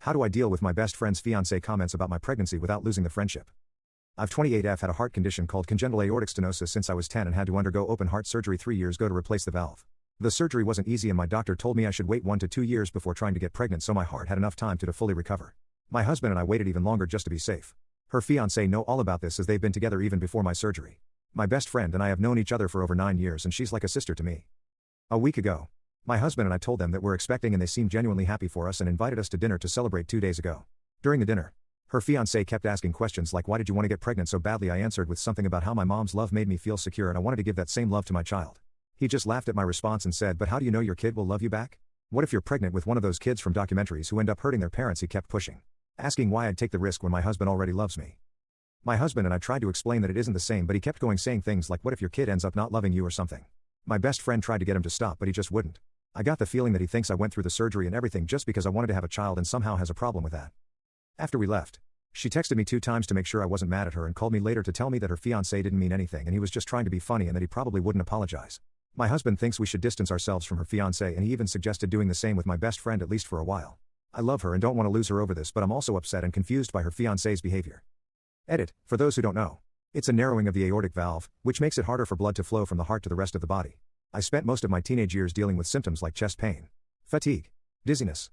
How do I deal with my best friend's fiance comments about my pregnancy without losing the friendship? I've 28F had a heart condition called congenital aortic stenosis since I was 10 and had to undergo open heart surgery 3 years ago to replace the valve. The surgery wasn't easy and my doctor told me I should wait 1 to 2 years before trying to get pregnant so my heart had enough time to fully recover. My husband and I waited even longer just to be safe. Her fiance know all about this as they've been together even before my surgery. My best friend and I have known each other for over 9 years and she's like a sister to me. A week ago, my husband and I told them that we're expecting and they seemed genuinely happy for us and invited us to dinner to celebrate 2 days ago. During the dinner, her fiancé kept asking questions like why did you want to get pregnant so badly. I answered with something about how my mom's love made me feel secure and I wanted to give that same love to my child. He just laughed at my response and said, but how do you know your kid will love you back? What if you're pregnant with one of those kids from documentaries who end up hurting their parents? He kept pushing, asking why I'd take the risk when my husband already loves me. My husband and I tried to explain that it isn't the same but he kept going saying things like what if your kid ends up not loving you or something. My best friend tried to get him to stop but he just wouldn't. I got the feeling that he thinks I went through the surgery and everything just because I wanted to have a child and somehow has a problem with that. After we left, she texted me 2 times to make sure I wasn't mad at her and called me later to tell me that her fiancé didn't mean anything and he was just trying to be funny and that he probably wouldn't apologize. My husband thinks we should distance ourselves from her fiancé and he even suggested doing the same with my best friend at least for a while. I love her and don't want to lose her over this but I'm also upset and confused by her fiancé's behavior. Edit, for those who don't know. It's a narrowing of the aortic valve, which makes it harder for blood to flow from the heart to the rest of the body. I spent most of my teenage years dealing with symptoms like chest pain, fatigue, dizziness,